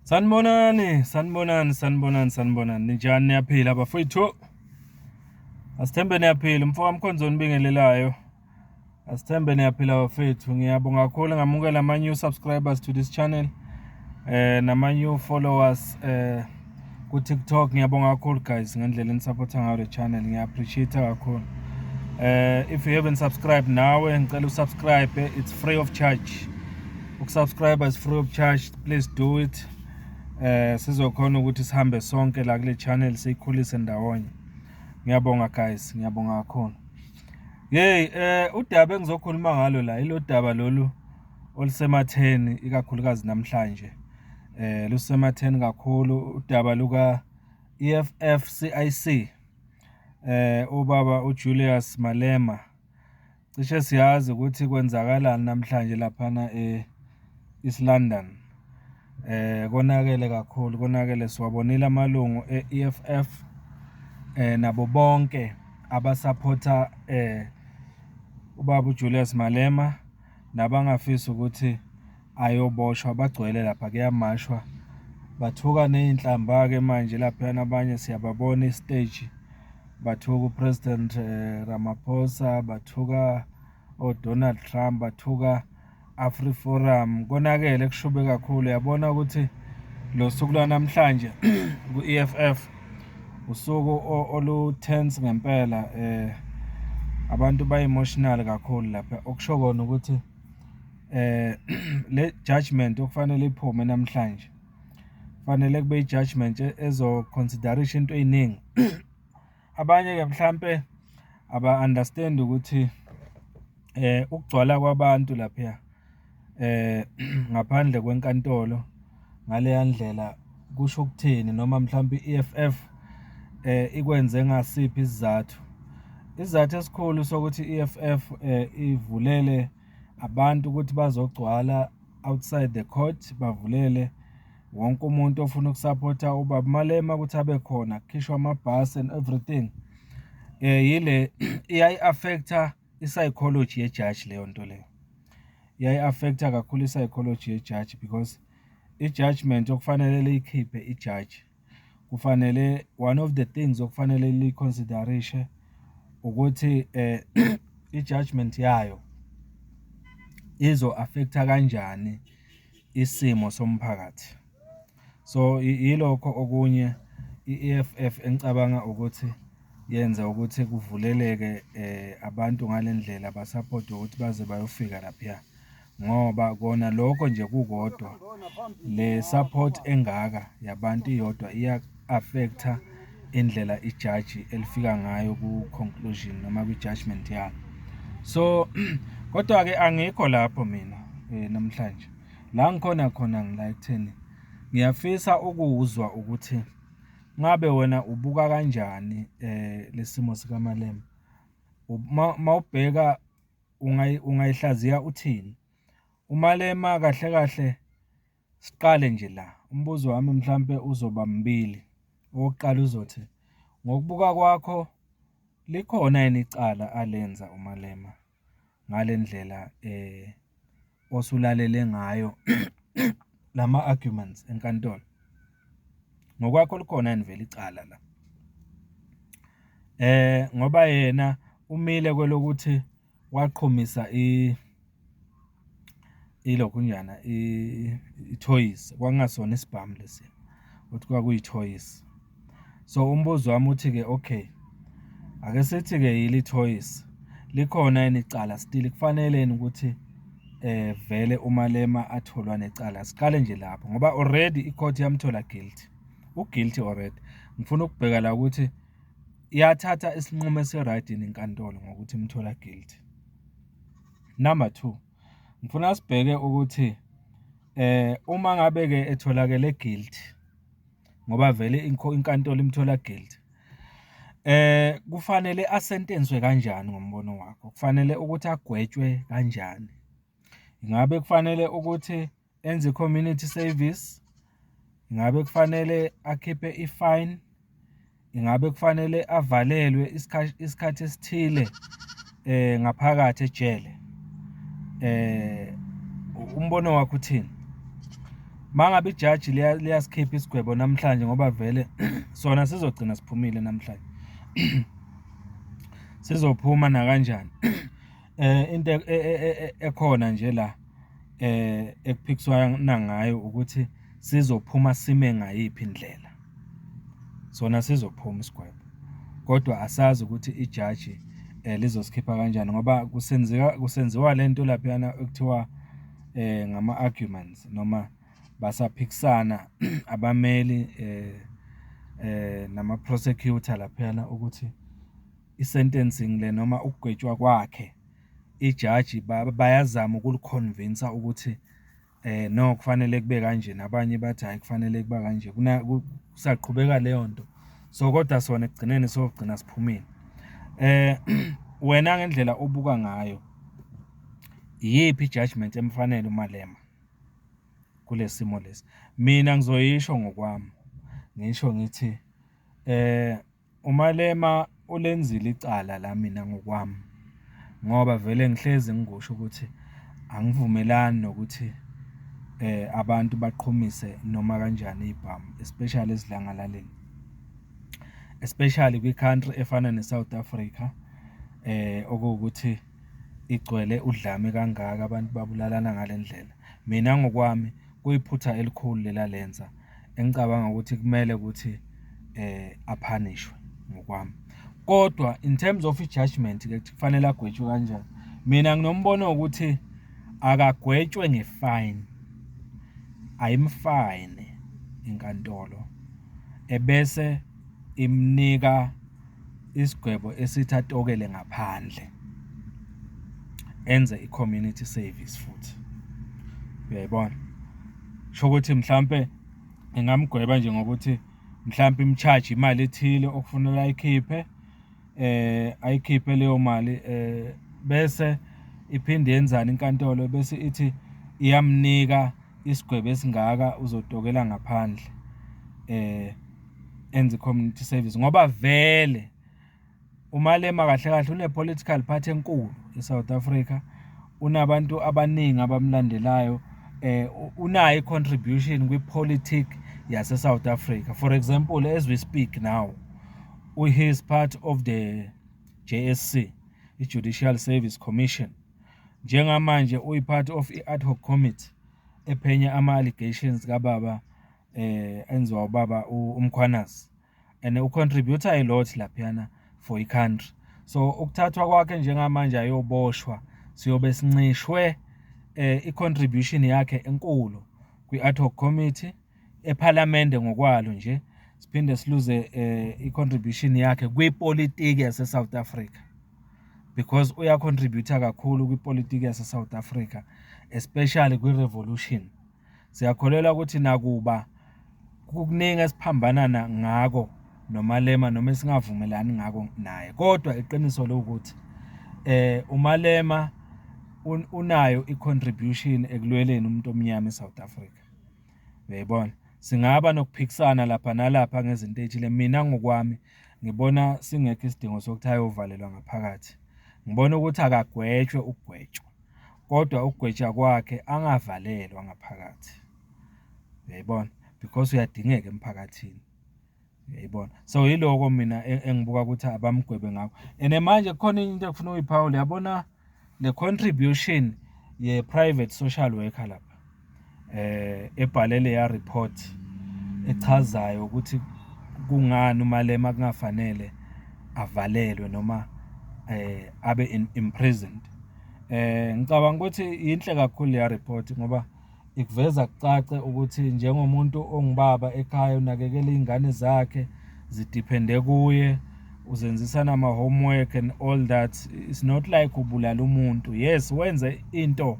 Sanibonani. Ninjani niyaphila bafowethu? Asithembe niyaphila mfowami Mkhonzo nibingelelayo. Asithembe niyaphila bafowethu. Ngiyabonga kakhulu ngamukela ama new subscribers to this channel. Nama new followers ku TikTok. Ngiyabonga kakhulu guys ngendlela enisupport ngayo le channel. Ngiya-appreciate kakhulu. If you haven't subscribed nawe ngicela usubscribe, it's free of charge. Ukusubscribe is free of charge. Please do it. Sizokhona ukuthi sihambe sonke la kule channel siyikhulise ndawonye. Ngiyabonga guys, ngiyabonga kakhulu. Udaba engizokhuluma ngalo la ilo daba lolu olusematheni ikakhulukazi namhlanje. Lusematheni kakhulu udaba luka EFF-CIC. Ubaba uJulius Malema. Cishe siyazi ukuthi kwenzakalani namhlanje laphana East London. Konakele kakhulu, konakele siwabonile amalungu e-EFF nabo bonke abasupporta ubaba uJulius Malema nabangafisa ukuthi ayoboshwa bagcwele lapha kuyamashwa bathuka nezinhlamba ke manje lapha nabanye siyababona istage bathuka uPresident Ramaphosa, bathuka Donald Trump, bathuka AfriForum. Konakele kushube kakhulu. Yabona ukuthi lo suku namhlanje ku-EFF usuku olu-tense ngempela. Abantu ba-emotional kakhulu lapha okusho kona ukuthi le judgment okufanele iphume namhlanje fanele kube i-judgment ezo-considerisha into eyiningi. Abanye-ke mhlampe aba-understand ukuthi ukugcwala kwabantu lapha ngaphandle kwenkantolo ngaleya ndlela kusho ukuthini noma mhlambe i-EFF ikwenze ngasiphi isizathu. Isizathu esikhulu sokuthi i-EFF ivulele abantu ukuthi bazogcwala outside the court, bavulele wonke umuntu ofuna ukusupporta ubaba Malema ukuthi abe khona, kukhishwa amabhasi and everything. Yile iyayi-affecta i-psychology ye-judge leyo nto leyo. Iyayi-affecta kakhulu i-psychology ye-judge because i-judgment okufanele liyikhiphe i-judge kufanele one of the things okufanele liyi-considerishe ukuthi i-judgment yayo izo-affecta kanjani isimo somphakathi. So yilokho okunye i-EFF engicabanga ukuthi yenza ukuthi kuvuleleke abantu ngalendlela basupport ukuthi baze bayofika lapha ngoba kona lokho nje kukodwa le support engaka yabantu iyodwa iya-affecta indlela ijudge elifika ngayo ku-conclusion noma kwi-judgment yalo. So kodwa-ke angikho lapho mina namhlanje la ngikhona khona ngila ekutheni ngiyafisa ukuzwa ukuthi ngabe wena ubuka kanjani lesimo sikaMalema. Mawubheka ungayihlaziya uthini uMalema kahle kahle. Siqale nje la umbuzo wami mhlambe uzoba mbili. Owokuqala uzothi ngokubuka kwakho likhona yini icala alenza uMalema ngale ndlela osulalele ngayo lama arguments enkantolo. Ngokwakho likhona yini vele icala la? Ngoba yena umile kwelokuthi waqhumisa ilokunjana i-toys kwangasona isibhamu lesi ukuthi kwakuyi-toys. So umbuzo wami uthi-ke okay, ake sithi-ke yili toys likhona yini icala still kufanele yini ukuthi vele uMalema atholwa necala. Siqale nje lapho ngoba already i-court yamthola guilty. Guilty already. Ngifuna ukubheka la ukuthi iyathatha isinqumo esi-right inkantolo ngokuthi imthola guilty. Number 2, ngifuna sibheke ukuthi uma ngabe-ke etholakele guilty ngoba vele inkantolo imthola guilty, kufanele asentenswe kanjani ngombono wakho? Kufanele ukuthi agwetshwe kanjani? Ingabe kufanele ukuthi enze community service? Ingabe kufanele akhiphe i-fine? Ingabe kufanele avalelwe isikhathi esithile ngaphakathi ejele? Umbono wakho uthini? mangabe ijaji liyaskipha isigwebo namhlanje ngoba vele sona sizogcina siphumile namhlanje sizophuma na kanjani into ekhona nje la ekuphikiswana ngayo ukuthi sizophuma sime ngayiphi indlela sona sizophuma isigwebo kodwa asazi ukuthi ijaji lizoskipha kanjani ngoba kusenziwa lento laphana ekuthiwa ngama-arguments noma basaphikisana abameli nama-prosecutor laphana ukuthi i-sentencing le noma ukugwetshwa kwakhe ijaji bayazama ukuliconvince ukuthi no kufanele kube kanje nabanye bathi hayi kufanele kuba kanje kusaqhubeka leyo nto so kodwa sona ekugcineni sogcina siphumile wena ngendlela obuka ngayo iyiphi judgment emfanele uMalema kule simo lesi mina ngizoyisho ngokwami ngisho ngithi uMalema ulenzile icala la mina ngokwami ngoba vele ngihlezi ngikusho ukuthi angivumelani nokuthi abantu baqhumise noma kanjani ibhamu especially esidlangalaleni especially kwi-country efana ne-South Africa okuwukuthi igcwele udlame kangaka abantu babulalana ngalendlela mina ngokwami kuyiphutha elikhulu lela lenza engicabanga ukuthi kumele ukuthi aphanishwe ngokwami kodwa in terms of i-judgment ke kufanele agwetshwe kanjani mina nginombono ukuthi akagwetshwe ngefine ayimfine inkantolo ebese imnika isigwebo esithi atokele ngaphandle enze i-community service futhi uyayibona sho ukuthi mhlambe engamgweba nje ngokuthi mhlambe imcharge imali ethile okufanele ayikhiphe leyo mali bese iphinde yenzana inkantolo bese ithi iyamnika isigwebo esingaka uzotokela ngaphandle enze community service ngoba vele uMalema kahle kahle une political party enkulu eSouth Africa unabantu abaningi abamlandelayo unayo i-contribution kwi-politics yase-South Africa. For example, as we speak now, he is part of the JSC, i-Judicial Service Commission. Njengamanje uyi-part of i-ad hoc committee ephenya ama-allegations kababa enziwa ubaba uMkhwanazi and ucontribute a lot laphana for i-country. So ukuthathwa kwakhe njengamanje ayoboshwa siyobe sincishwe i-contribution yakhe enkulu kwi-ad hoc committee eParliament ngokwalo nje siphinde siluze i-contribution yakhe kwipolitiki yase-South Africa because uyacontribute kakhulu kwipolitiki yase-South Africa especially kwi-revolution. Siyakholelwa ukuthi nakuba kukuningi esiphambana ngako noMalema noma singavumelani ngako naye kodwa iqiniso lokuthi uMalema unayo i-contribution ekulweleni umuntu omnyama eSouth Africa. Uyayibona singaba nokuphikisana lapha nalapha ngezinto ezithile mina ngokwami ngibona singekho isidingo sokuthi ayovalelwa ngaphakathi ngibona ukuthi akagwetshwe ukugwetshwa kodwa ukugwetshwa kwakhe angavalelwa ngaphakathi uyayibona because uyadingeka emphakathini uyayibona so yiloko mina engibuka ukuthi abamgwebe ngakho and manje khona into ekufuna uyiphawula yabona le contribution ye private social worker lapha ebhalele ya report echazayo ukuthi kungani uMalema kungafanele avalelwe noma abe imprisoned ngicabanga ukuthi inhle kakhulu ya report ngoba ikuveza kucace ukuthi njengomuntu ongubaba ekhaya unakekela izingane zakhe zidepende kuye uzenzisa nama homework and all that. It's not like ubulala umuntu. Yes, wenze into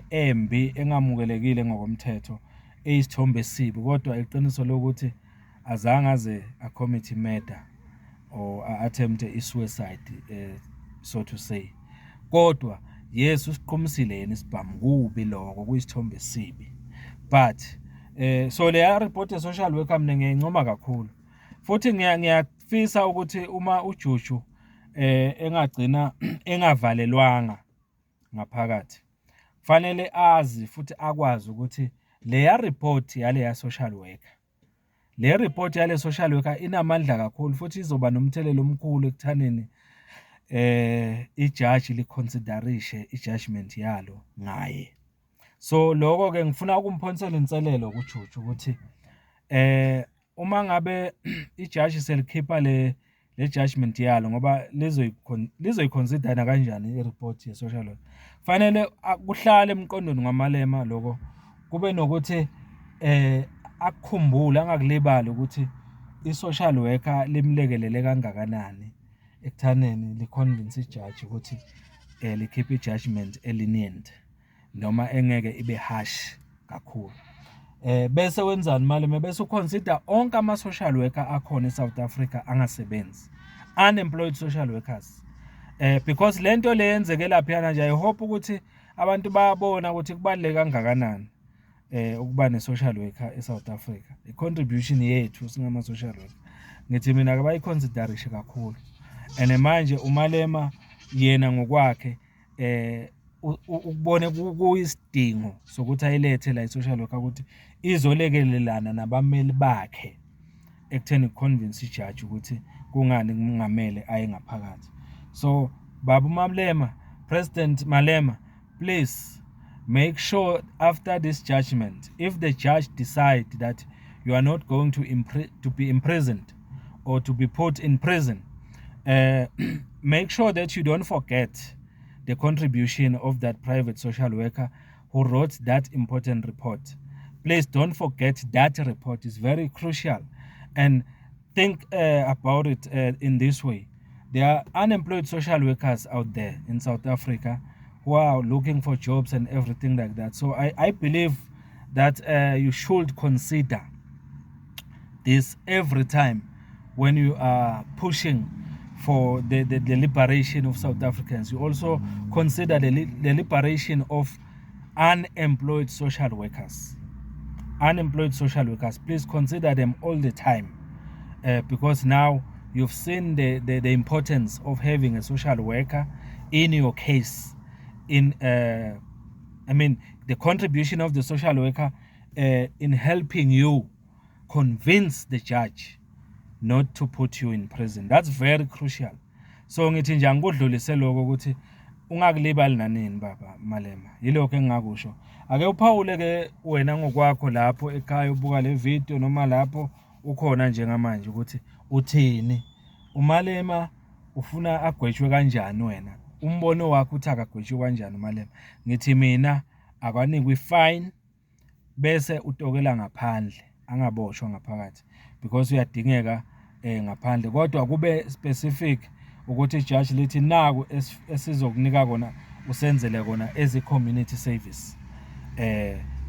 embi engamukelekile ngokomthetho eyisithombe esibi kodwa iqiniso lokuthi azange aze commit murder or attempt suicide so to say kodwa yes usiqhumisile yena isibhamu kubi lokho kuyisithombe esibi but so le report ye social worker mina ngiyincoma kakhulu futhi ngiyafisa ukuthi uma uJuju engagcina engavalelwanga ngaphakathi fanele azi futhi akwazi ukuthi leya report yale social worker. Le report yale social worker inamandla kakhulu futhi izoba nomthelelo omkhulu ekuthaneni ijaji liconsiderishe ijudgment yalo ngaye. So lokho ke ngifuna ukumphonisela inselelo kuJuju ukuthi uma ngabe ijaji selikhipha le judgment yalo ngoba lizoyiconsider kanjani ireport ye social worker. Fanele kuhlale emqondweni ngaMalema lokho kube nokuthi akukhumbule angakulibali ukuthi i-social worker limlekelele kangakanani ekuthaneni liconvince ijaji ukuthi likhiphe ijudgment elenient noma engeke ibe harsh kakhulu. Bese wenzani Malema? Bese uconsider onke ama-social worker akhona eSouth Africa angasebenzi, unemployed social workers. Because lento le yenzeke laphiyana nje, I hope ukuthi abantu bayabona ukuthi kubaluleke kangakanani ukuba ne-social worker eSouth Africa. I-contribution yethu singama-social worker. Ngithi mina ke bayiconsiderishe kakhulu. And manje uMalema yena ngokwakhe ukubone kuyisidingo sokuthi ayilethe la i-social worker ukuthi izolekelelana nabameli bakhe ekutheni convince ijaji ukuthi kungani kungamele aye ngaphakathi. So Baba Malema, President Malema, please make sure after this judgment, if the judge decide that you are not going to be imprisoned or to be put in prison, make sure that you don't forget the contribution of that private social worker who wrote that important report. Please don't forget that report is very crucial, and think about it in this way. There are unemployed social workers out there in South Africa who are looking for jobs and everything like that. So I believe that you should consider this every time when you are pushing for the liberation of South Africans. You also consider the liberation of unemployed social workers. Unemployed social workers, please consider them all the time, because now you've seen the importance of having a social worker in your case. The contribution of the social worker in helping you convince the judge not to put you in prison. That's very crucial. So ngithi nje angikudlulise lokho ukuthi ungakulibali nanini Baba Malema. Yilokho engingakusho. Ake uphawule ke wena ngokwakho lapho ekhaya ubuka le video noma lapho ukhona njengamanje ukuthi uthini. uMalema ufuna agwetshwe kanjani wena? Umbono wakho uthi akagwetshwe kanjani uMalema? Ngithi mina akwanikwe ifine bese utokela ngaphandle, angaboshwa ngaphakathi, because uyadingeka ngaphandle, kodwa kube specific ukuthi ijudge lithi naku esizokunika kona usenzele kona as a community service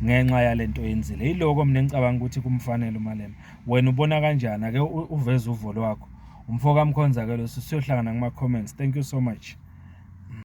ngenxa yalento yenzile. Yiloko mina ngicabanga ukuthi kumfanele uMalema. Wena ubona kanjani? Ake uveze uvo lwakho. Umfoka Mkhonza ke lo siyohlangana kuma comments. Thank you so much.